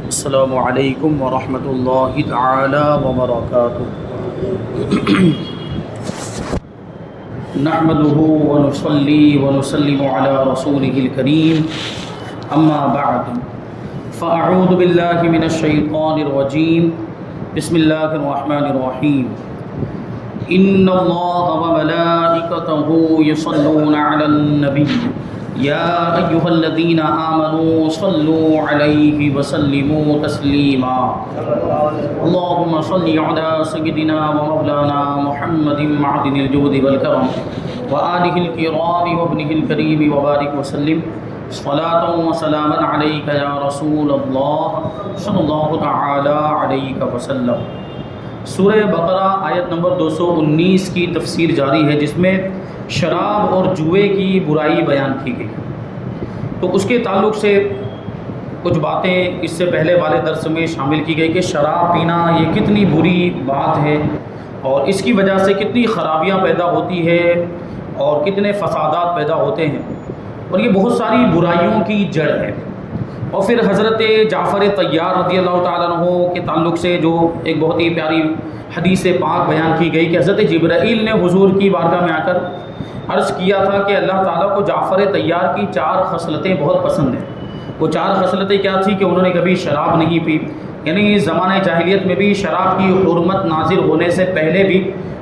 السلام علیکم ورحمۃ اللہ تعالی وبرکاتہ۔ نحمده ونصلي ونسلم على رسوله الكريم اما بعد فاعوذ باللہ من الشیطان الرجیم بسم اللہ الرحمن الرحیم ان اللہ وملائکته یصلون علی النبی یا ایہا الذین آمنوا صلوا علیہ وسلموا تسلیما اللہم صل علی سیدنا ومولانا محمد معدن الجود والکرم وآلہ الکرام وابنہ الکریم وبارک وسلم صلاۃ وسلاما علیک یا رسول اللہ صلی اللہ تعالی علیہ وسلم۔ سورہ بقرہ آیت نمبر 219 کی تفسیر جاری ہے، جس میں شراب اور جوئے کی برائی بیان کی گئی۔ تو اس کے تعلق سے کچھ باتیں اس سے پہلے والے درس میں شامل کی گئی کہ شراب پینا یہ کتنی بری بات ہے اور اس کی وجہ سے کتنی خرابیاں پیدا ہوتی ہے اور کتنے فسادات پیدا ہوتے ہیں، اور یہ بہت ساری برائیوں کی جڑ ہے۔ اور پھر حضرت جعفر طیار رضی اللہ تعالیٰ عنہ کے تعلق سے جو ایک بہت ہی پیاری حدیث پاک بیان کی گئی کہ حضرت جبرائیل نے حضور کی بارگاہ میں آ کر عرض کیا تھا کہ اللہ تعالیٰ کو جعفر طیار کی 4 خصلتیں بہت پسند ہیں۔ وہ 4 خصلتیں کیا تھی کہ انہوں نے کبھی شراب نہیں پی، یعنی زمانہ جاہلیت میں بھی شراب کی حرمت نازل ہونے سے پہلے بھی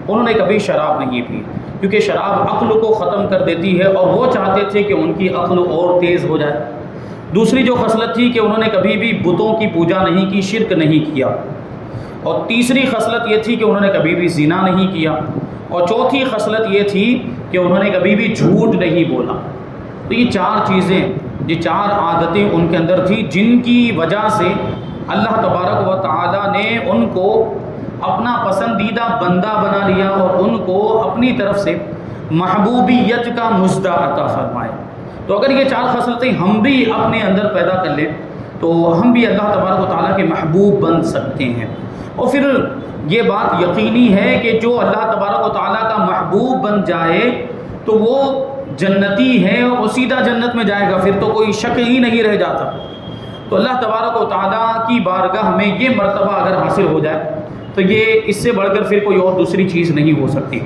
انہوں نے کبھی شراب نہیں پی، کیونکہ شراب عقل کو ختم کر دیتی ہے اور وہ چاہتے تھے کہ ان کی عقل اور تیز ہو جائے۔ دوسری جو خصلت تھی کہ انہوں نے کبھی بھی بتوں کی پوجا نہیں کی، شرک نہیں کیا۔ اور تیسری خصلت یہ تھی کہ انہوں نے کبھی بھی زنا نہیں کیا۔ اور چوتھی خصلت یہ تھی کہ انہوں نے کبھی بھی جھوٹ نہیں بولا۔ تو یہ 4 چیزیں، یہ 4 عادتیں ان کے اندر تھی، جن کی وجہ سے اللہ تبارک و تعالیٰ نے ان کو اپنا پسندیدہ بندہ بنا لیا اور ان کو اپنی طرف سے محبوبیت کا مژدہ عطا فرمایا۔ تو اگر یہ 4 خصلتیں ہم بھی اپنے اندر پیدا کر لیں تو ہم بھی اللہ تبارک و تعالیٰ کے محبوب بن سکتے ہیں۔ اور پھر یہ بات یقینی ہے کہ جو اللہ تبارک و تعالیٰ کا محبوب بن جائے تو وہ جنتی ہے اور وہ سیدھا جنت میں جائے گا، پھر تو کوئی شک ہی نہیں رہ جاتا۔ تو اللہ تبارک و تعالیٰ کی بارگاہ میں یہ مرتبہ اگر حاصل ہو جائے تو یہ اس سے بڑھ کر پھر کوئی اور دوسری چیز نہیں ہو سکتی۔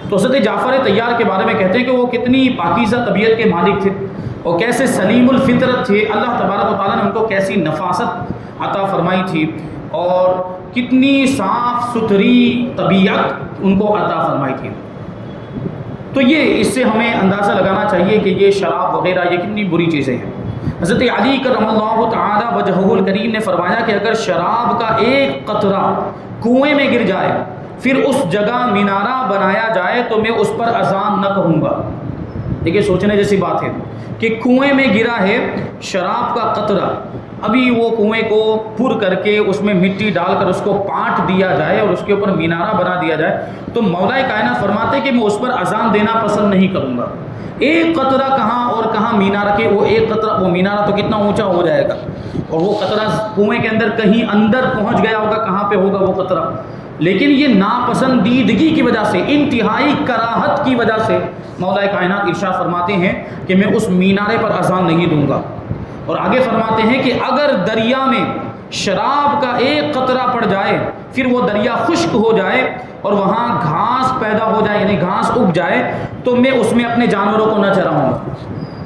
تو حضرت جعفر طیار کے بارے میں کہتے ہیں کہ وہ کتنی پاکیزہ طبیعت کے مالک تھے اور کیسے سلیم الفطرت تھے، اللہ تبارک و تعالیٰ نے ان کو کیسی نفاست عطا فرمائی تھی اور کتنی صاف ستھری طبیعت ان کو عطا فرمائی تھی۔ تو یہ اس سے ہمیں اندازہ لگانا چاہیے کہ یہ شراب وغیرہ یہ کتنی بری چیزیں ہیں۔ حضرت علی کرم اللہ تعالی وجہہ الکریم نے فرمایا کہ اگر شراب کا ایک قطرہ کنویں میں گر جائے پھر اس جگہ مینارہ بنایا جائے تو میں اس پر اذان نہ کہوں گا۔ دیکھیے سوچنے جیسی بات ہے کہ کنویں میں گرا ہے شراب کا قطرہ، ابھی وہ کنویں کو پر کر کے اس میں مٹی ڈال کر اس کو پاٹ دیا جائے اور اس کے اوپر مینارہ بنا دیا جائے تو مولا کائنات فرماتے کہ میں اس پر اذان دینا پسند نہیں کروں گا۔ ایک قطرہ کہاں اور کہاں مینارہ کے، وہ ایک قطرہ، وہ مینارہ تو کتنا اونچا ہو جائے گا اور وہ قطرہ کنویں کے اندر کہیں اندر پہنچ گیا ہوگا، کہاں پہ ہوگا وہ قطرہ۔ لیکن یہ ناپسندیدگی کی وجہ سے، انتہائی کراہت کی وجہ سے مولا کائنات ارشاد فرماتے ہیں کہ میں اس مینارے پر اذان نہیں دوں گا۔ اور آگے فرماتے ہیں کہ اگر دریا میں شراب کا ایک قطرہ پڑ جائے پھر وہ دریا خشک ہو جائے اور وہاں گھاس پیدا ہو جائے، یعنی گھاس اگ جائے، تو میں اس میں اپنے جانوروں کو نہ چراؤں گا۔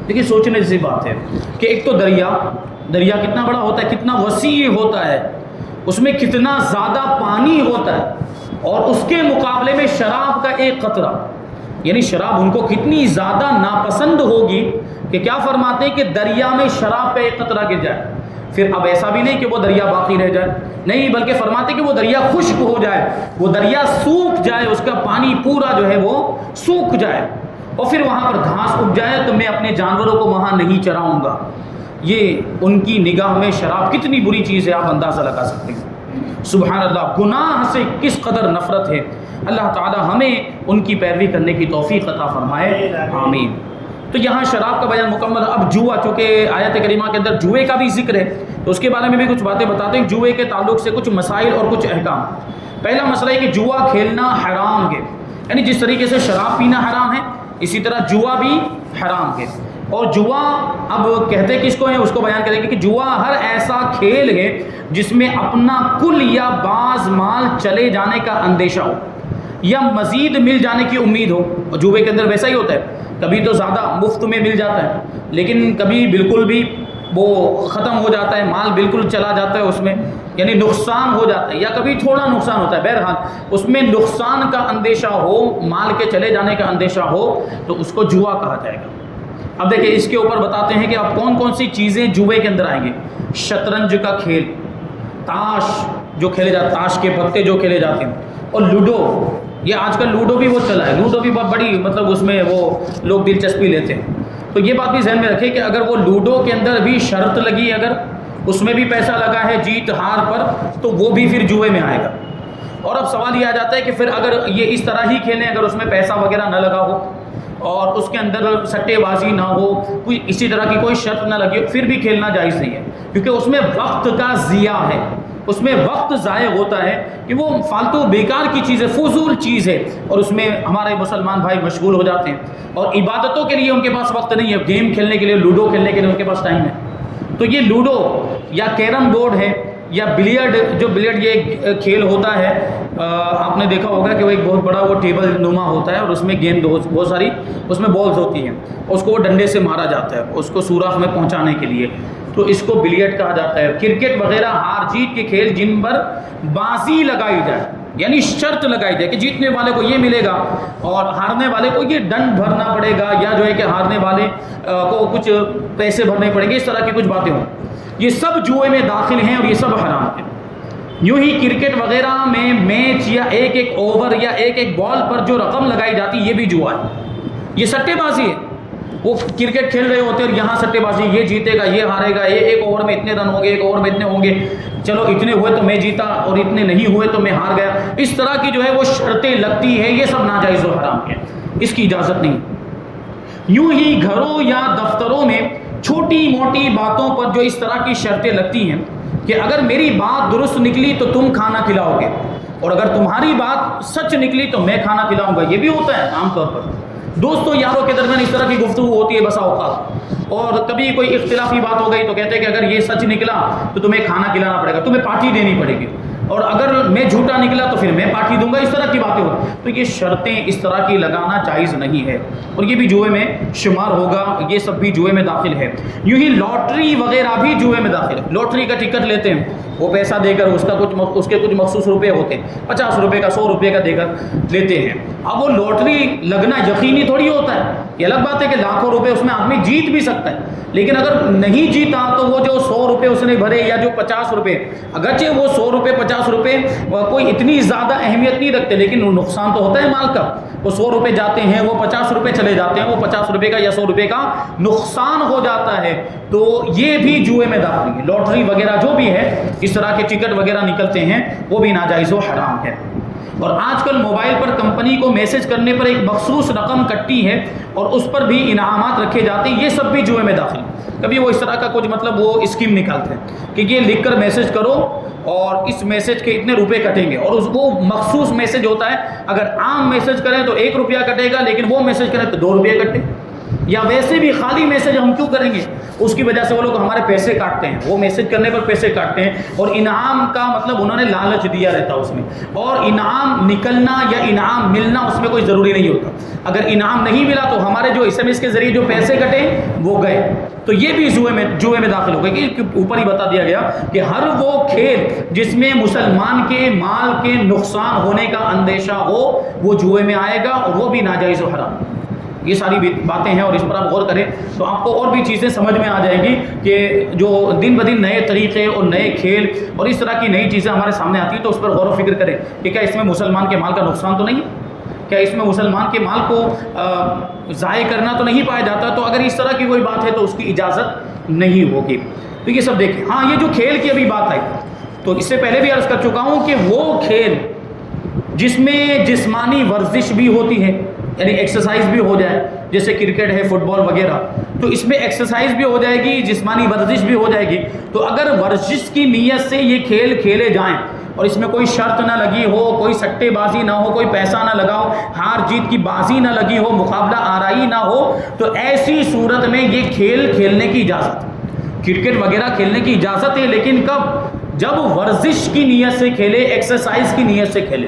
دیکھیے سوچنے جیسی بات ہے کہ ایک تو دریا کتنا بڑا ہوتا ہے، کتنا وسیع ہوتا ہے، اس میں کتنا زیادہ پانی ہوتا ہے، اور اس کے مقابلے میں شراب کا ایک قطرہ، یعنی شراب ان کو کتنی زیادہ ناپسند ہوگی کہ کیا فرماتے ہیں کہ دریا میں شراب کا ایک قطرہ گر جائے، پھر اب ایسا بھی نہیں کہ وہ دریا باقی رہ جائے، نہیں، بلکہ فرماتے ہیں کہ وہ دریا خشک ہو جائے، وہ دریا سوکھ جائے، اس کا پانی پورا جو ہے وہ سوکھ جائے اور پھر وہاں پر گھاس اگ جائے تو میں اپنے جانوروں کو وہاں نہیں چراؤں گا۔ یہ ان کی نگاہ میں شراب کتنی بری چیز ہے، آپ اندازہ لگا سکتے ہیں۔ سبحان اللہ، گناہ سے کس قدر نفرت ہے۔ اللہ تعالی ہمیں ان کی پیروی کرنے کی توفیق عطا فرمائے، آمین۔ تو یہاں شراب کا بیان مکمل۔ اب جوا، چونکہ آیت کریمہ کے اندر جوئے کا بھی ذکر ہے تو اس کے بارے میں بھی کچھ باتیں بتاتے ہیں، جوئے کے تعلق سے کچھ مسائل اور کچھ احکام۔ پہلا مسئلہ ہے کہ جوا کھیلنا حرام ہے، یعنی جس طریقے سے شراب پینا حرام ہے اسی طرح جوا بھی حرام ہے۔ اور جوا اب کہتے کس کو ہیں اس کو بیان کریں گے کہ جوا ہر ایسا کھیل ہے جس میں اپنا کل یا بعض مال چلے جانے کا اندیشہ ہو یا مزید مل جانے کی امید ہو. اور جوے کے اندر ویسا ہی ہوتا ہے, کبھی تو زیادہ مفت میں مل جاتا ہے, لیکن کبھی بالکل بھی وہ ختم ہو جاتا ہے, مال بالکل چلا جاتا ہے اس میں, یعنی نقصان ہو جاتا ہے, یا کبھی تھوڑا نقصان ہوتا ہے. بہرحال اس میں نقصان کا اندیشہ ہو, مال کے چلے جانے کا اندیشہ ہو, تو اس کو جوا کہا جائے گا. اب دیکھیں اس کے اوپر بتاتے ہیں کہ اب کون کون سی چیزیں جوے کے اندر آئیں گے. شطرنج کا کھیل, تاش جو کھیلے جاتے, تاش کے پتے جو کھیلے جاتے ہیں, اور لوڈو. یہ آج کل لوڈو بھی بہت چلا ہے, لوڈو بھی بہت بڑی مطلب اس میں وہ لوگ دلچسپی لیتے ہیں. تو یہ بات بھی ذہن میں رکھیں کہ اگر وہ لوڈو کے اندر بھی شرط لگی, اگر اس میں بھی پیسہ لگا ہے جیت ہار پر, تو وہ بھی پھر جوئے میں آئے گا. اور اب سوال یہ آ جاتا ہے کہ پھر اگر یہ اس طرح ہی کھیلیں, اگر اس میں پیسہ وغیرہ نہ لگا ہو اور اس کے اندر سٹے بازی نہ ہو, کوئی اسی طرح کی کوئی شرط نہ لگی ہو, پھر بھی کھیلنا جائز نہیں ہے, کیونکہ اس میں وقت کا ضیاع ہے, اس میں وقت ضائع ہوتا ہے کہ وہ فالتو بیکار کی چیز ہے, فضول چیز ہے, اور اس میں ہمارے مسلمان بھائی مشغول ہو جاتے ہیں, اور عبادتوں کے لیے ان کے پاس وقت نہیں ہے, گیم کھیلنے کے لیے, لوڈو کھیلنے کے لیے ان کے پاس ٹائم ہے. تو یہ لوڈو یا کیرم بورڈ ہے یا بلیئرڈ, جو بلیئرڈ یہ ایک کھیل ہوتا ہے, آپ نے دیکھا ہوگا کہ وہ ایک بہت بڑا وہ ٹیبل نما ہوتا ہے, اور اس میں گیند بہت ساری اس میں بالز ہوتی ہیں, اس کو وہ ڈنڈے سے مارا جاتا ہے اس کو سوراخ میں پہنچانے کے لیے, تو اس کو بلیئرڈ کہا جاتا ہے. کرکٹ وغیرہ ہار جیت کے کھیل جن پر بازی لگائی جائے, یعنی شرط لگائی جائے کہ جیتنے والے کو یہ ملے گا اور ہارنے والے کو یہ دنڈ بھرنا پڑے گا, یا جو ہے کہ ہارنے والے کو کچھ پیسے بھرنے پڑیں گے, اس طرح کی کچھ باتیں ہوں, یہ سب جوئے میں داخل ہیں اور یہ سب حرام ہیں. یوں ہی کرکٹ وغیرہ میں میچ یا ایک ایک اوور یا ایک ایک بال پر جو رقم لگائی جاتی ہے, یہ بھی جوا ہے, یہ سٹے بازی ہے. وہ کرکٹ کھیل رہے ہوتے ہیں اور یہاں سٹے بازی, یہ جیتے گا, یہ ہارے گا, یہ ایک اوور میں اتنے رن ہوں گے, ایک اوور میں اتنے ہوں گے, چلو اتنے ہوئے تو میں جیتا اور اتنے نہیں ہوئے تو میں ہار گیا. اس طرح کی جو ہے وہ شرطیں لگتی ہیں, یہ سب ناجائز و حرام ہے, اس کی اجازت نہیں. یوں ہی گھروں یا دفتروں میں چھوٹی موٹی باتوں پر جو اس طرح کی شرطیں لگتی ہیں کہ اگر میری بات درست نکلی تو تم کھانا کھلاؤ گے, اور اگر تمہاری بات سچ نکلی تو میں کھانا کھلاؤں گا. یہ بھی ہوتا ہے عام طور پر, دوستوں یاروں کے درمیان اس طرح کی گفتگو ہوتی ہے بسا اوقات, اور کبھی کوئی اختلافی بات ہو گئی تو کہتے ہیں کہ اگر یہ سچ نکلا تو تمہیں کھانا کھلانا پڑے گا, تمہیں پارٹی دینی پڑے گی, اور اگر میں جھوٹا نکلا تو پھر میں پارٹی دوں گا. اس طرح کی باتیں ہوتی, تو یہ شرطیں اس طرح کی لگانا جائز نہیں ہے, اور یہ بھی جوئے میں شمار ہوگا, یہ سب بھی جوئے میں داخل ہے. یوں ہی لاٹری وغیرہ بھی جوئے میں داخل ہے. لاٹری کا ٹکٹ لیتے ہیں, وہ پیسہ دے کر اس کے کچھ مخصوص روپے ہوتے ہیں, 50 روپے کا 100 روپے کا دے کر لیتے ہیں. اب وہ لاٹری لگنا یقینی تھوڑی ہوتا ہے, یہ الگ بات ہے کہ لاکھوں روپے اس میں آدمی جیت بھی سکتا ہے, لیکن اگر نہیں جیتا تو وہ جو 100 روپے اس نے بھرے یا جو 50 روپے, اگرچہ وہ 100 روپے 50 روپے کوئی اتنی زیادہ اہمیت نہیں رکھتے, لیکن نقصان تو ہوتا ہے مال کا. وہ 100 روپے جاتے ہیں, وہ 50 روپے چلے جاتے ہیں, وہ 50 روپے کا یا 100 روپے کا نقصان ہو جاتا ہے, تو یہ بھی جوئے میں داخل ہے. لاٹری وغیرہ جو بھی ہے, اس طرح کے ٹکٹ وغیرہ نکلتے ہیں, وہ بھی ناجائز و حرام ہے. اور آج کل موبائل پر کمپنی کو میسج کرنے پر ایک مخصوص رقم کٹتی ہے اور اس پر بھی انعامات رکھے جاتے ہیں, یہ سب بھی جوئے میں داخل. کبھی وہ اس طرح کا کچھ مطلب وہ اسکیم نکالتے ہیں کہ یہ لکھ کر میسج کرو اور اس میسج کے اتنے روپے کٹیں گے, اور وہ مخصوص میسج ہوتا ہے, اگر عام میسج کریں تو 1 روپیہ کٹے گا, لیکن وہ میسج کریں تو 2 روپے کٹے. یا ویسے بھی خالی میسج ہم کیوں کریں گے, اس کی وجہ سے وہ لوگ ہمارے پیسے کاٹتے ہیں, وہ میسج کرنے پر پیسے کاٹتے ہیں, اور انعام کا مطلب انہوں نے لالچ دیا رہتا اس میں, اور انعام نکلنا یا انعام ملنا اس میں کوئی ضروری نہیں ہوتا. اگر انعام نہیں ملا تو ہمارے جو SMS کے ذریعے جو پیسے کٹے وہ گئے, تو یہ بھی جوئے میں داخل ہو گئے. کہ اوپر ہی بتا دیا گیا کہ ہر وہ کھیل جس میں مسلمان کے مال کے نقصان ہونے کا اندیشہ ہو وہ جوئے میں آئے گا, اور وہ بھی ناجائز و حرام. یہ ساری باتیں ہیں, اور اس پر آپ غور کریں تو آپ کو اور بھی چیزیں سمجھ میں آ جائیں گی کہ جو دن بدن نئے طریقے اور نئے کھیل اور اس طرح کی نئی چیزیں ہمارے سامنے آتی ہیں, تو اس پر غور و فکر کریں کہ کیا اس میں مسلمان کے مال کا نقصان تو نہیں ہے, کیا اس میں مسلمان کے مال کو ضائع کرنا تو نہیں پایا جاتا. تو اگر اس طرح کی کوئی بات ہے تو اس کی اجازت نہیں ہوگی. تو یہ سب دیکھیں. ہاں, یہ جو کھیل کی ابھی بات آئی, تو اس سے پہلے بھی عرض کر چکا ہوں کہ وہ کھیل جس میں جسمانی ورزش بھی ہوتی ہے, یعنی ایکسرسائز بھی ہو جائے, جیسے کرکٹ ہے, فٹ بال وغیرہ, تو اس میں ایکسرسائز بھی ہو جائے گی, جسمانی ورزش بھی ہو جائے گی. تو اگر ورزش کی نیت سے یہ کھیل کھیلے جائیں اور اس میں کوئی شرط نہ لگی ہو، کوئی سٹے بازی نہ ہو، کوئی پیسہ نہ لگا ہو، ہار جیت کی بازی نہ لگی ہو، مقابلہ آرائی نہ ہو، تو ایسی صورت میں یہ کھیل کھیلنے کی اجازت ہے۔ کرکٹ وغیرہ کھیلنے کی اجازت ہے، لیکن کب؟ جب ورزش کی نیت سے کھیلے، ایکسرسائز کی نیت سے کھیلے،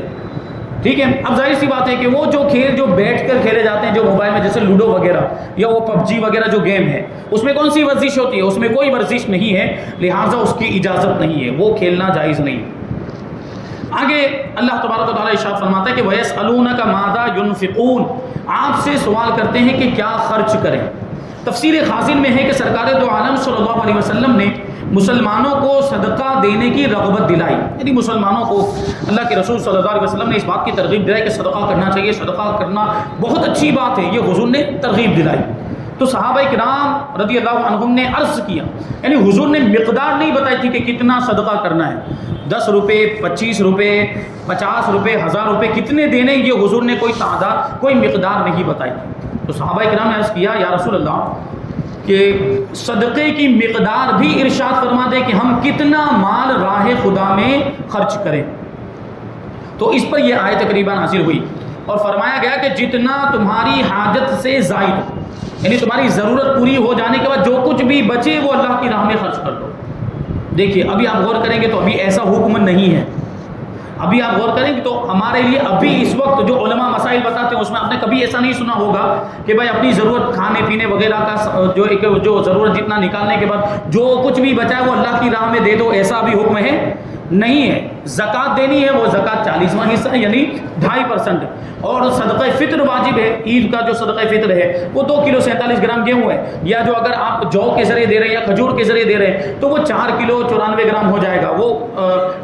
ٹھیک ہے۔ اب ظاہر سی بات ہے کہ وہ جو کھیل جو بیٹھ کر کھیلے جاتے ہیں، جو موبائل میں، جیسے لوڈو وغیرہ یا وہ پب جی وغیرہ جو گیم ہے، اس میں کون سی ورزش ہوتی ہے؟ اس میں کوئی ورزش نہیں ہے، لہٰذا اس کی اجازت نہیں ہے، وہ کھیلنا جائز نہیں ہے۔ آگے اللہ تبارک و تعالیٰ ارشاد فرماتا ہے کہ وَيَسْأَلُونَكَ مَاذَا يُنْفِقُونَ، آپ سے سوال کرتے ہیں کہ کیا خرچ کریں۔ تفسیر خازن میں ہے کہ سرکار دو عالم صلی اللہ علیہ وسلم نے مسلمانوں کو صدقہ دینے کی رغبت دلائی، یعنی مسلمانوں کو اللہ کے رسول صلی اللہ علیہ وسلم نے اس بات کی ترغیب دلائی کہ صدقہ کرنا چاہیے، صدقہ کرنا بہت اچھی بات ہے، یہ حضور نے ترغیب دلائی۔ تو صحابہ کرام رضی اللہ عنہم نے عرض کیا، یعنی حضور نے مقدار نہیں بتائی تھی کہ کتنا صدقہ کرنا ہے، 10 روپے، 25 روپے، 50 روپے، 1000 روپے کتنے دینے، یہ حضور نے کوئی تعداد، کوئی مقدار نہیں بتائی تھی۔ تو صحابہ کرام نے عرض کیا یا رسول اللہ کہ صدقے کی مقدار بھی ارشاد فرما دے کہ ہم کتنا مال راہ خدا میں خرچ کریں۔ تو اس پر یہ آیت تقریباً نازل ہوئی اور فرمایا گیا کہ جتنا تمہاری حاجت سے زائد ہو، یعنی تمہاری ضرورت پوری ہو جانے کے بعد جو کچھ بھی بچے وہ اللہ کی راہ میں خرچ کر دو۔ دیکھیے ابھی آپ غور کریں گے تو ابھی ایسا حکم نہیں ہے، ابھی آپ غور کریں گے تو ہمارے لیے ابھی اس وقت جو علماء مسائل بتاتے ہیں اس میں آپ نے کبھی ایسا نہیں سنا ہوگا کہ بھائی اپنی ضرورت کھانے پینے وغیرہ کا جو ضرورت جتنا نکالنے کے بعد جو کچھ بھی بچا ہے وہ اللہ کی راہ میں دے دو، ایسا ابھی حکم ہے نہیں ہے۔ زکوٰۃ دینی ہے، وہ زکوٰۃ 40واں حصہ ہے، یعنی 2.5%، اور صدقہ فطر واجب ہے، عید کا جو صدقہ فطر ہے وہ 2 کلو 47 گرام گیہوں ہے، یا جو اگر آپ جو کے ذریعے دے رہے ہیں یا کھجور کے ذریعے دے رہے ہیں تو وہ 4 کلو 94 گرام ہو جائے گا، وہ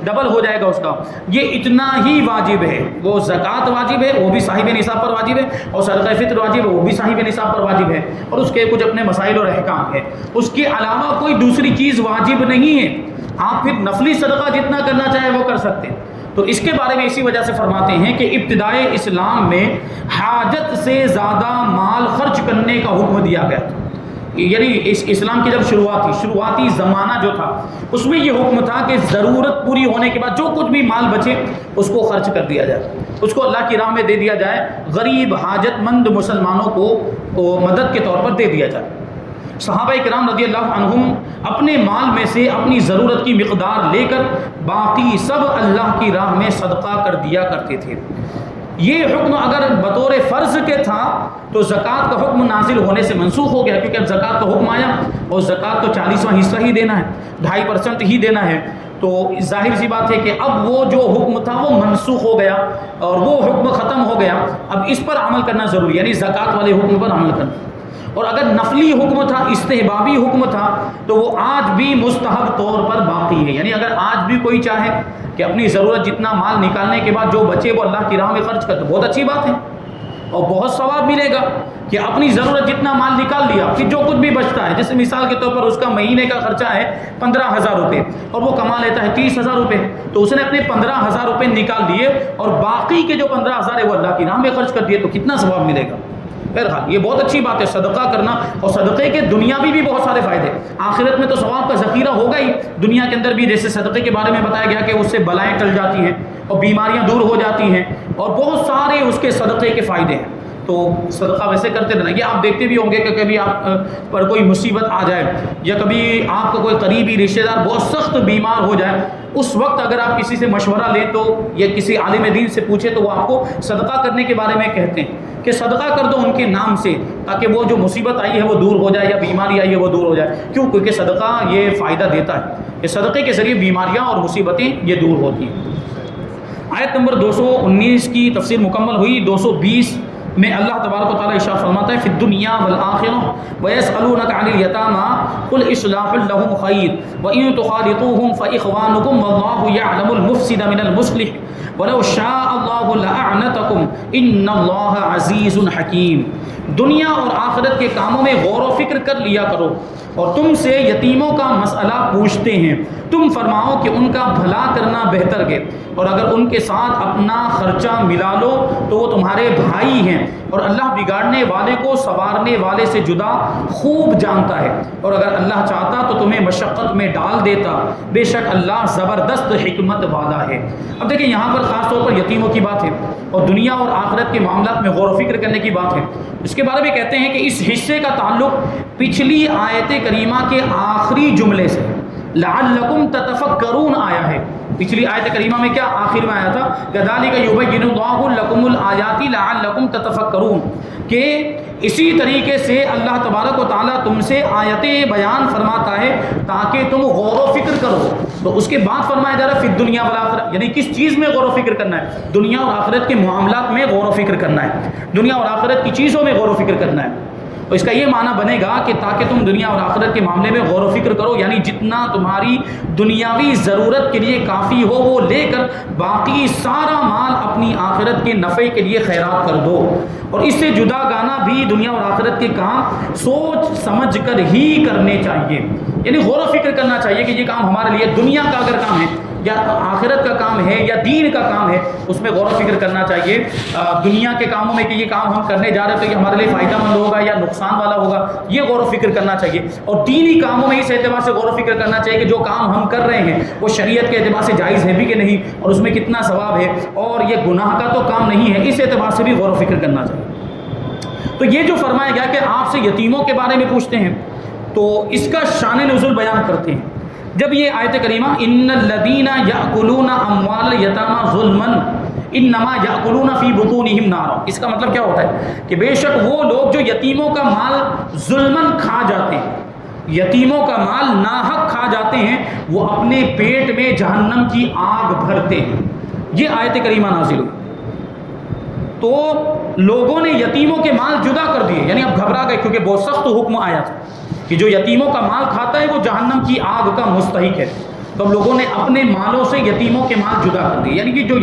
ڈبل ہو جائے گا اس کا، یہ اتنا ہی واجب ہے۔ وہ زکوٰۃ واجب ہے، وہ بھی صاحب نصاب پر واجب ہے، اور صدقہ فطر واجب ہے، وہ بھی صاحب نصاب پر واجب ہے، اور اس کے کچھ اپنے مسائل اور احکام ہیں۔ اس کے علاوہ کوئی دوسری چیز واجب نہیں ہے، آپ پھر نفلی صدقہ جتنا کرنا چاہے وہ کر سکتے ہیں۔ تو اس کے بارے میں اسی وجہ سے فرماتے ہیں کہ ابتدائے اسلام میں حاجت سے زیادہ مال خرچ کرنے کا حکم دیا گیا تھا، یعنی اس اسلام کی جب شروعاتی زمانہ جو تھا اس میں یہ حکم تھا کہ ضرورت پوری ہونے کے بعد جو کچھ بھی مال بچے اس کو خرچ کر دیا جائے، اس کو اللہ کی راہ میں دے دیا جائے، غریب حاجت مند مسلمانوں کو مدد کے طور پر دے دیا جائے۔ صحابہ کرام رضی اللہ عنہم اپنے مال میں سے اپنی ضرورت کی مقدار لے کر باقی سب اللہ کی راہ میں صدقہ کر دیا کرتے تھے۔ یہ حکم اگر بطور فرض کے تھا تو زکوٰۃ کا حکم نازل ہونے سے منسوخ ہو گیا، کیونکہ اب زکوٰۃ کا حکم آیا اور زکوٰۃ تو 40واں حصہ ہی دینا ہے، 2.5% ہی دینا ہے، تو ظاہر سی بات ہے کہ اب وہ جو حکم تھا وہ منسوخ ہو گیا اور وہ حکم ختم ہو گیا، اب اس پر عمل کرنا ضروری، یعنی زکوٰۃ والے حکم پر عمل کرنا۔ اور اگر نفلی حکم تھا، استحبابی حکم تھا، تو وہ آج بھی مستحب طور پر باقی ہے، یعنی اگر آج بھی کوئی چاہے کہ اپنی ضرورت جتنا مال نکالنے کے بعد جو بچے وہ اللہ کی راہ میں خرچ کرے، بہت اچھی بات ہے اور بہت ثواب ملے گا کہ اپنی ضرورت جتنا مال نکال لیا، پھر جو کچھ بھی بچتا ہے، جیسے مثال کے طور پر اس کا مہینے کا خرچہ ہے 15,000 روپے اور وہ کما لیتا ہے 30,000 روپے، تو اس نے اپنے 15,000 روپے نکال لیے اور باقی کے جو 15,000 ہے وہ اللہ کی راہ میں خرچ کر دیے، تو کتنا ثواب ملے گا۔ بہرحال یہ بہت اچھی بات ہے صدقہ کرنا، اور صدقے کے دنیاوی بھی بہت سارے فائدے، آخرت میں تو ثواب کا ذخیرہ ہوگا ہی، دنیا کے اندر بھی جیسے صدقے کے بارے میں بتایا گیا کہ اس سے بلائیں ٹل جاتی ہیں اور بیماریاں دور ہو جاتی ہیں، اور بہت سارے اس کے صدقے کے فائدے ہیں۔ تو صدقہ ویسے کرتے رہنا، یہ آپ دیکھتے بھی ہوں گے کہ کبھی آپ پر کوئی مصیبت آ جائے یا کبھی آپ کا کوئی قریبی رشتہ دار بہت سخت بیمار ہو جائے، اس وقت اگر آپ کسی سے مشورہ لیں تو یا کسی عالم دین سے پوچھیں تو وہ آپ کو صدقہ کرنے کے بارے میں کہتے ہیں کہ صدقہ کر دو ان کے نام سے، تاکہ وہ جو مصیبت آئی ہے وہ دور ہو جائے یا بیماری آئی ہے وہ دور ہو جائے۔ کیوں؟ کیونکہ صدقہ یہ فائدہ دیتا ہے، کہ صدقے کے ذریعے بیماریاں اور مصیبتیں یہ دور ہوتی ہیں۔ آیت نمبر 219 کی تفسیر مکمل ہوئی۔ 220 میں اللہ تبارک و تعالیٰ ارشاد فرماتا ہے فی الدنیا والآخرہ ویسألونک عن الیتامی قل اصلاح لهم خیر وان تخالطوهم فاخوانکم واللہ یعلم المفسد من المصلح ولو شاء اللہ لأعنتکم ان اللہ عزیز حکیم۔ دنیا اور آخرت کے کاموں میں غور و فکر کر لیا کرو، اور تم سے یتیموں کا مسئلہ پوچھتے ہیں، تم فرماؤ کہ ان کا بھلا کرنا بہتر ہے، اور اگر ان کے ساتھ اپنا خرچہ ملا لو تو وہ تمہارے بھائی ہیں، اور اللہ بگاڑنے والے کو سنوارنے والے سے جدا خوب جانتا ہے، اور اگر اللہ چاہتا تو تمہیں مشقت میں ڈال دیتا، بے شک اللہ زبردست حکمت والا ہے۔ اب دیکھیں یہاں پر خاص طور پر یتیموں کی بات ہے اور دنیا اور آخرت کے معاملات میں غور و فکر کرنے کی بات ہے۔ اس کے بارے میں کہتے ہیں کہ اس حصے کا تعلق پچھلی آیت کریمہ کے آخری جملے سے لعلکم تتفکرون آیا ہے۔ پچھلی آیت کریمہ میں کیا آخر میں آیا تھا؟ کذالک یبین اللہ لکم الآیات لعلکم تتفکرون، کہ اسی طریقے سے اللہ تبارک و تعالیٰ تم سے آیتیں بیان فرماتا ہے تاکہ تم غور و فکر کرو۔ تو اس کے بعد فرمایا جا رہا ہے فی الدنیا والآخرہ، یعنی کس چیز میں غور و فکر کرنا ہے؟ دنیا اور آخرت کے معاملات میں غور و فکر کرنا ہے، دنیا اور آخرت کی چیزوں میں غور و فکر کرنا ہے۔ تو اس کا یہ معنی بنے گا کہ تاکہ تم دنیا اور آخرت کے معاملے میں غور و فکر کرو، یعنی جتنا تمہاری دنیاوی ضرورت کے لیے کافی ہو وہ لے کر باقی سارا مال اپنی آخرت کے نفع کے لیے خیرات کر دو، اور اس سے جدا گانا بھی دنیا اور آخرت کے کام سوچ سمجھ کر ہی کرنے چاہیے، یعنی غور و فکر کرنا چاہیے کہ یہ کام ہمارے لیے دنیا کا اگر کام ہے یا آخرت کا کام ہے یا دین کا کام ہے اس میں غور و فکر کرنا چاہیے۔ دنیا کے کاموں میں کہ یہ کام ہم کرنے جا رہے ہیں تو یہ ہمارے لیے فائدہ مند ہوگا یا نقصان والا ہوگا، یہ غور و فکر کرنا چاہیے، اور دینی کاموں میں اس اعتبار سے غور و فکر کرنا چاہیے کہ جو کام ہم کر رہے ہیں وہ شریعت کے اعتبار سے جائز ہے بھی کہ نہیں، اور اس میں کتنا ثواب ہے، اور یہ گناہ کا تو کام نہیں ہے، اس اعتبار سے بھی غور و فکر کرنا چاہیے۔ تو یہ جو فرمایا گیا کہ آپ سے یتیموں کے بارے میں پوچھتے ہیں تو اس کا شان نزول بیان کرتے ہیں۔ جب یہ آیت کریمہ ان الذین یاکلون اموال الیتامی ظلما انما یاکلون فی بطونہم نارا، اس کا مطلب کیا ہوتا ہے کہ بے شک وہ لوگ جو یتیموں کا مال ظلماً کھا جاتے ہیں، یتیموں کا مال ناحق کھا جاتے ہیں، وہ اپنے پیٹ میں جہنم کی آگ بھرتے ہیں۔ یہ آیت کریمہ نازل ہوئی تو لوگوں نے یتیموں کے مال جدا کر دیے، یعنی اب گھبرا گئے کیونکہ بہت سخت حکم آیا تھا کہ جو یتیموں کا مال کھاتا ہے وہ جہنم کی آگ کا مستحق ہے۔ تو اب لوگوں نے اپنے مالوں سے یتیموں کے مال جدا کر دیے، یعنی کہ جو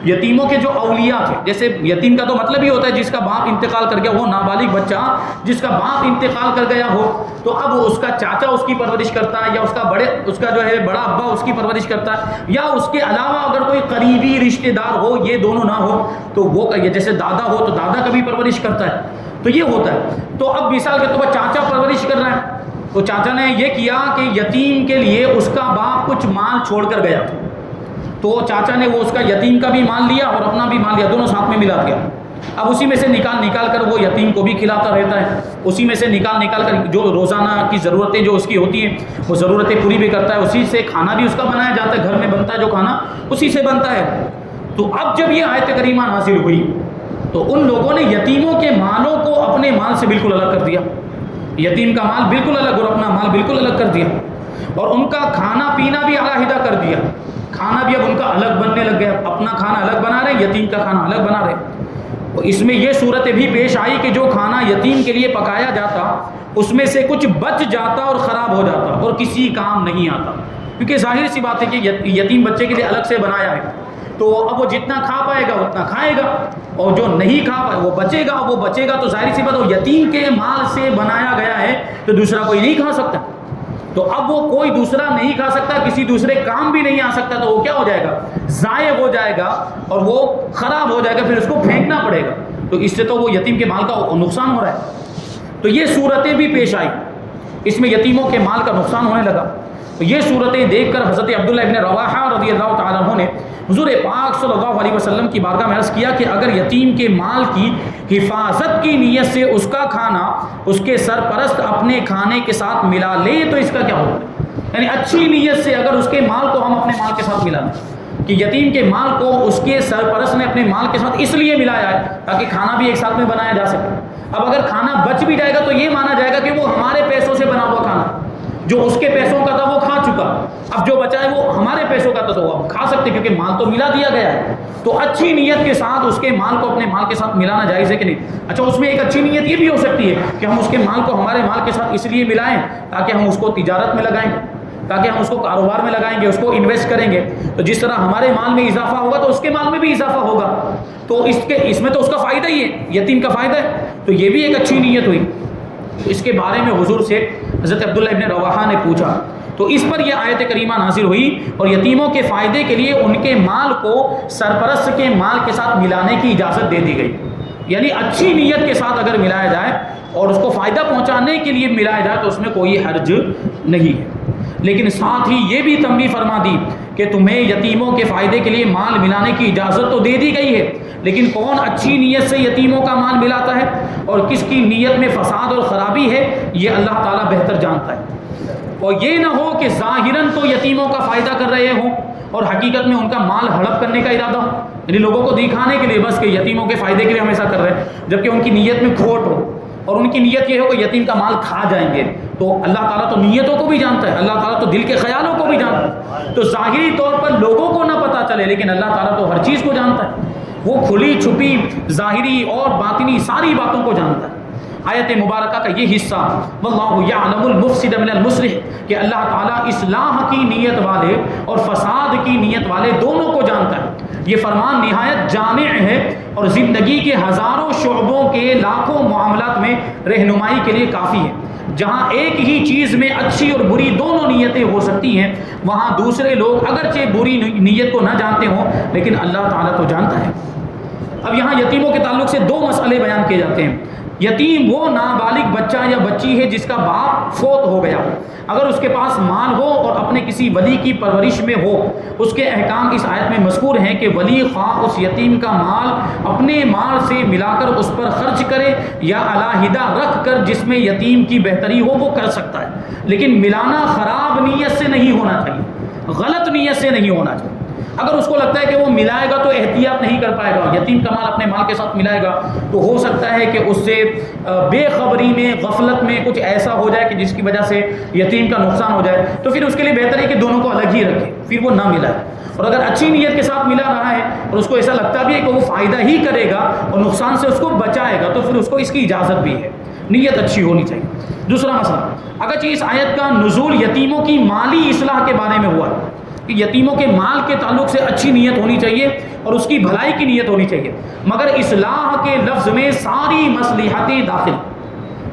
یتیموں کے جو اولیاء تھے، جیسے یتیم کا تو مطلب ہی ہوتا ہے جس کا باپ انتقال کر گیا، وہ نابالغ بچہ جس کا باپ انتقال کر گیا ہو، تو اب اس کا چاچا اس کی پرورش کرتا ہے، یا اس کا جو ہے بڑا ابا اس کی پرورش کرتا ہے، یا اس کے علاوہ اگر کوئی قریبی رشتہ دار ہو، یہ دونوں نہ ہو تو وہ جیسے دادا ہو تو دادا کا بھی پرورش کرتا ہے، تو یہ ہوتا ہے۔ تو اب مثال کے طور پر چاچا پرورش کر رہا ہے، تو چاچا نے یہ کیا کہ یتیم کے لیے اس کا باپ کچھ مال چھوڑ کر گیا، تو چاچا نے وہ اس کا یتیم کا بھی مال لیا اور اپنا بھی مال لیا، دونوں ساتھ میں ملا دیا۔ اب اسی میں سے نکال کر وہ یتیم کو بھی کھلاتا رہتا ہے، اسی میں سے نکال کر جو روزانہ کی ضرورتیں جو اس کی ہوتی ہیں وہ ضرورتیں پوری بھی کرتا ہے، اسی سے کھانا بھی اس کا بنایا جاتا ہے، گھر میں بنتا ہے جو کھانا اسی سے بنتا ہے۔ تو اب جب یہ آیت کریمہ نازل ہوئی تو ان لوگوں نے یتیموں کے مالوں کو اپنے مال سے بالکل الگ کر دیا، یتیم کا مال بالکل الگ اور اپنا مال بالکل الگ کر دیا، اور ان کا کھانا پینا بھی علیحدہ کر دیا، کھانا بھی اب ان کا الگ بننے لگ گیا، اپنا کھانا الگ بنا رہے، یتیم کا کھانا الگ بنا رہے۔ اور اس میں یہ صورت بھی پیش آئی کہ جو کھانا یتیم کے لیے پکایا جاتا اس میں سے کچھ بچ جاتا اور خراب ہو جاتا اور کسی کام نہیں آتا، کیونکہ ظاہر سی بات ہے کہ یتیم بچے کے لیے الگ سے بنایا ہے، تو اب وہ جتنا کھا پائے گا اتنا کھائے گا، اور جو نہیں کھا پائے وہ بچے گا، وہ بچے گا تو ظاہر سی بات ہے یتیم کے مال سے بنایا گیا ہے تو دوسرا کوئی نہیں کھا سکتا، تو اب وہ کوئی دوسرا نہیں کھا سکتا، کسی دوسرے کام بھی نہیں آ سکتا، تو وہ کیا ہو جائے گا؟ ضائع ہو جائے گا اور وہ خراب ہو جائے گا، پھر اس کو پھینکنا پڑے گا، تو اس سے تو وہ یتیم کے مال کا نقصان ہو رہا ہے۔ تو یہ صورتیں بھی پیش آئی، اس میں یتیموں کے مال کا نقصان ہونے لگا۔ تو یہ صورتیں دیکھ کر حضرت عبداللہ ابن رواحہ رضی اللہ تعالیٰ عنہ نے حضور پاک صلی اللہ علیہ وسلم کی بارگاہ میں عرض کیا کہ اگر یتیم کے مال کی حفاظت کی نیت سے اس کا کھانا اس کے سرپرست اپنے کھانے کے ساتھ ملا لے تو اس کا کیا ہوگا؟ یعنی اچھی نیت سے اگر اس کے مال کو ہم اپنے مال کے ساتھ ملا لیں، کہ یتیم کے مال کو اس کے سرپرست نے اپنے مال کے ساتھ اس لیے ملایا ہے تاکہ کھانا بھی ایک ساتھ میں بنایا جا سکے۔ اب اگر کھانا بچ بھی جائے گا تو یہ مانا جائے گا کہ وہ ہمارے پیسوں سے بنا ہوا کھانا، جو اس کے پیسوں کا تھا وہ کھا چکا، اب جو بچا ہے وہ ہمارے پیسوں کا تھا تو وہ اب کھا سکتے کیونکہ مال تو ملا دیا گیا ہے۔ تو اچھی نیت کے ساتھ اس کے مال کو اپنے مال کے ساتھ ملانا جائز ہے کہ نہیں؟ اچھا، اس میں ایک اچھی نیت یہ بھی ہو سکتی ہے کہ ہم اس کے مال کو ہمارے مال کے ساتھ اس لیے ملائیں تاکہ ہم اس کو تجارت میں لگائیں گے، تاکہ ہم اس کو کاروبار میں لگائیں گے، اس کو انویسٹ کریں گے، تو جس طرح ہمارے مال میں اضافہ ہوگا تو اس کے مال میں بھی اضافہ ہوگا، تو اس میں تو اس کا فائدہ ہی ہے، یتیم کا فائدہ ہے، تو یہ بھی ایک اچھی نیت ہوئی۔ اس کے بارے میں حضور سے حضرت عبداللہ ابن رواحہ نے پوچھا تو اس پر یہ آیت کریمہ نازل ہوئی اور یتیموں کے فائدے کے لیے ان کے مال کو سرپرست کے مال کے ساتھ ملانے کی اجازت دے دی گئی. یعنی اچھی نیت کے ساتھ اگر ملایا جائے اور اس کو فائدہ پہنچانے کے لیے ملایا جائے تو اس میں کوئی حرج نہیں ہے. لیکن ساتھ ہی یہ بھی تنبیہ فرما دی کہ تمہیں یتیموں کے فائدے کے لیے مال ملانے کی اجازت تو دے دی گئی ہے، لیکن کون اچھی نیت سے یتیموں کا مال ملاتا ہے اور کس کی نیت میں فساد اور خرابی ہے یہ اللہ تعالیٰ بہتر جانتا ہے. اور یہ نہ ہو کہ ظاہراً تو یتیموں کا فائدہ کر رہے ہوں اور حقیقت میں ان کا مال ہڑپ کرنے کا ارادہ ہو، یعنی لوگوں کو دکھانے کے لیے بس کہ یتیموں کے فائدے کے لیے ہم ایسا کر رہے ہیں، جبکہ ان کی نیت میں کھوٹ ہو اور ان کی نیت یہ ہو کہ یتیم کا مال کھا جائیں گے. تو اللہ تعالیٰ تو نیتوں کو بھی جانتا ہے، اللہ تعالیٰ تو دل کے خیالوں کو بھی جانتا ہے. تو ظاہری طور پر لوگوں کو نہ پتہ چلے لیکن اللہ تعالیٰ تو ہر چیز کو جانتا ہے، وہ کھلی چھپی ظاہری اور باطنی ساری باتوں کو جانتا ہے. آیت مبارکہ کا یہ حصہ واللہ یعلم المفسد من المصلح کہ اللہ تعالیٰ اصلاح کی نیت والے اور فساد کی نیت والے دونوں کو جانتا ہے. یہ فرمان نہایت جامع ہے اور زندگی کے ہزاروں شعبوں کے لاکھوں معاملات میں رہنمائی کے لیے کافی ہے. جہاں ایک ہی چیز میں اچھی اور بری دونوں نیتیں ہو سکتی ہیں وہاں دوسرے لوگ اگرچہ بری نیت کو نہ جانتے ہوں لیکن اللہ تعالیٰ تو جانتا ہے. اب یہاں یتیموں کے تعلق سے دو مسئلے بیان کیے جاتے ہیں. یتیم وہ نابالغ بچہ یا بچی ہے جس کا باپ فوت ہو گیا، اگر اس کے پاس مال ہو اور اپنے کسی ولی کی پرورش میں ہو. اس کے احکام اس آیت میں مذکور ہیں کہ ولی خواہ اس یتیم کا مال اپنے مال سے ملا کر اس پر خرچ کرے یا علیحدہ رکھ کر جس میں یتیم کی بہتری ہو وہ کر سکتا ہے، لیکن ملانا خراب نیت سے نہیں ہونا چاہیے، غلط نیت سے نہیں ہونا چاہیے. اگر اس کو لگتا ہے کہ وہ ملائے گا تو احتیاط نہیں کر پائے گا، یتیم کا مال اپنے مال کے ساتھ ملائے گا تو ہو سکتا ہے کہ اس سے بے خبری میں غفلت میں کچھ ایسا ہو جائے کہ جس کی وجہ سے یتیم کا نقصان ہو جائے. تو پھر اس کے لیے بہتر ہے کہ دونوں کو الگ ہی رکھے، پھر وہ نہ ملائے. اور اگر اچھی نیت کے ساتھ ملا رہا ہے اور اس کو ایسا لگتا بھی ہے کہ وہ فائدہ ہی کرے گا اور نقصان سے اس کو بچائے گا تو پھر اس کو اس کی اجازت بھی ہے، نیت اچھی ہونی چاہیے. دوسرا مسئلہ، اگرچہ اس آیت کا نزول یتیموں کی مالی اصلاح کے بارے میں ہوا ہے کہ یتیموں کے مال کے تعلق سے اچھی نیت ہونی چاہیے اور اس کی بھلائی کی نیت ہونی چاہیے، مگر اصلاح کے لفظ میں ساری مصلحتیں داخل،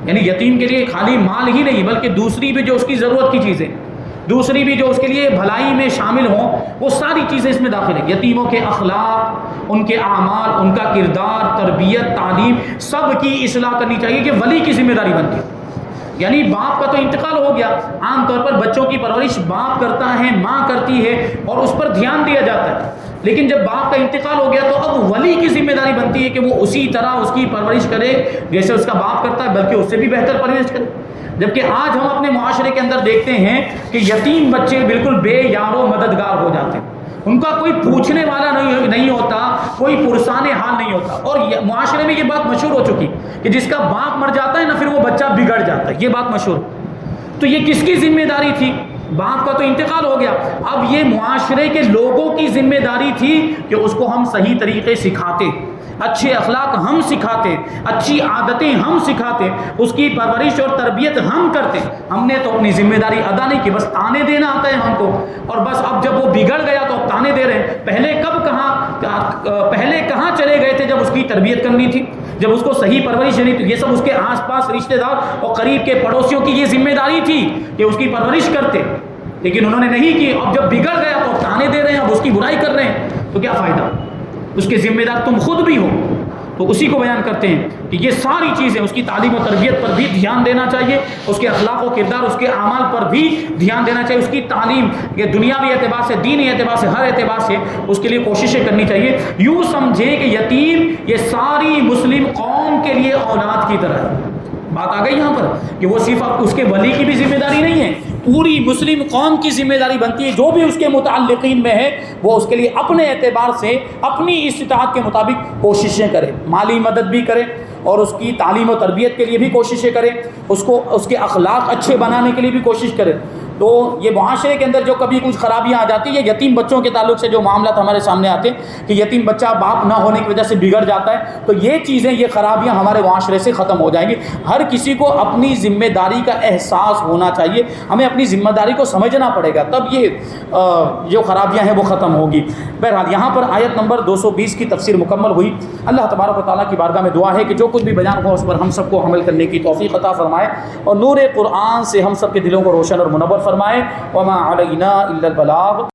یعنی یتیم کے لیے خالی مال ہی نہیں بلکہ دوسری بھی جو اس کی ضرورت کی چیزیں، دوسری بھی جو اس کے لیے بھلائی میں شامل ہوں وہ ساری چیزیں اس میں داخل ہیں. یتیموں کے اخلاق، ان کے اعمال، ان کا کردار، تربیت، تعلیم سب کی اصلاح کرنی چاہیے کہ ولی کی ذمہ داری بنتی ہے. یعنی باپ کا تو انتقال ہو گیا، عام طور پر بچوں کی پرورش باپ کرتا ہے، ماں کرتی ہے اور اس پر دھیان دیا جاتا ہے. لیکن جب باپ کا انتقال ہو گیا تو اب ولی کی ذمہ داری بنتی ہے کہ وہ اسی طرح اس کی پرورش کرے جیسے اس کا باپ کرتا ہے، بلکہ اس سے بھی بہتر پرورش کرے. جبکہ آج ہم اپنے معاشرے کے اندر دیکھتے ہیں کہ یتیم بچے بالکل بے یار و مددگار ہو جاتے ہیں، ان کا کوئی پوچھنے والا نہیں ہوتا، کوئی پرسان حال نہیں ہوتا. اور معاشرے میں یہ بات مشہور ہو چکی کہ جس کا باپ مر جاتا ہے نا پھر وہ بچہ بگڑ جاتا ہے، یہ بات مشہور. تو یہ کس کی ذمہ داری تھی؟ باپ کا تو انتقال ہو گیا، اب یہ معاشرے کے لوگوں کی ذمہ داری تھی کہ اس کو ہم صحیح طریقے سکھاتے، اچھے اخلاق ہم سکھاتے، اچھی عادتیں ہم سکھاتے، اس کی پرورش اور تربیت ہم کرتے. ہم نے تو اپنی ذمہ داری ادا نہیں کی، بس تانے دینا آتا ہے ہم کو. اور بس اب جب وہ بگڑ گیا تو اب تانے دے رہے ہیں. پہلے کہاں چلے گئے تھے جب اس کی تربیت کرنی تھی، جب اس کو صحیح پرورش دینی تھی؟ یہ سب اس کے آس پاس رشتہ دار اور قریب کے پڑوسیوں کی یہ ذمہ داری تھی کہ اس کی پرورش کرتے، لیکن انہوں نے نہیں کی. اب جب بگڑ گیا تو اب تانے دے رہے ہیں، اب اس کی برائی کر رہے ہیں، تو کیا فائدہ؟ اس کے ذمہ دار تم خود بھی ہو. تو اسی کو بیان کرتے ہیں کہ یہ ساری چیزیں اس کی تعلیم و تربیت پر بھی دھیان دینا چاہیے، اس کے اخلاق و کردار، اس کے اعمال پر بھی دھیان دینا چاہیے. اس کی تعلیم یہ دنیاوی اعتبار سے، دینی اعتبار سے، ہر اعتبار سے اس کے لیے کوششیں کرنی چاہیے. یوں سمجھیں کہ یتیم یہ ساری مسلم قوم کے لیے اولاد کی طرح ہے. بات آ گئی یہاں پر کہ وہ صرف اس کے ولی کی بھی ذمہ داری نہیں ہے، پوری مسلم قوم کی ذمہ داری بنتی ہے. جو بھی اس کے متعلقین میں ہے وہ اس کے لیے اپنے اعتبار سے اپنی استطاعت کے مطابق کوششیں کرے، مالی مدد بھی کرے اور اس کی تعلیم و تربیت کے لیے بھی کوششیں کرے، اس کے اخلاق اچھے بنانے کے لیے بھی کوشش کرے. تو یہ معاشرے کے اندر جو کبھی کچھ خرابیاں آ جاتی ہیں، یہ یتیم بچوں کے تعلق سے جو معاملات ہمارے سامنے آتے ہیں کہ یتیم بچہ باپ نہ ہونے کی وجہ سے بگڑ جاتا ہے، تو یہ چیزیں، یہ خرابیاں ہمارے معاشرے سے ختم ہو جائیں گی۔ ہر کسی کو اپنی ذمہ داری کا احساس ہونا چاہیے، ہمیں اپنی ذمہ داری کو سمجھنا پڑے گا، تب یہ جو خرابیاں ہیں وہ ختم ہوگی۔ بہرحال یہاں پر آیت نمبر 220 کی تفسیر مکمل ہوئی۔ اللہ تبارک و تعالیٰ کی بارگاہ میں دعا ہے کہ جو کچھ بھی بیان ہوا اس پر ہم سب کو عمل کرنے کی توفیق عطا فرمائے اور نور قرآن سے ہم سب کے دلوں کو روشن اور منور فرمائے۔ وما علینا الا البلاغ۔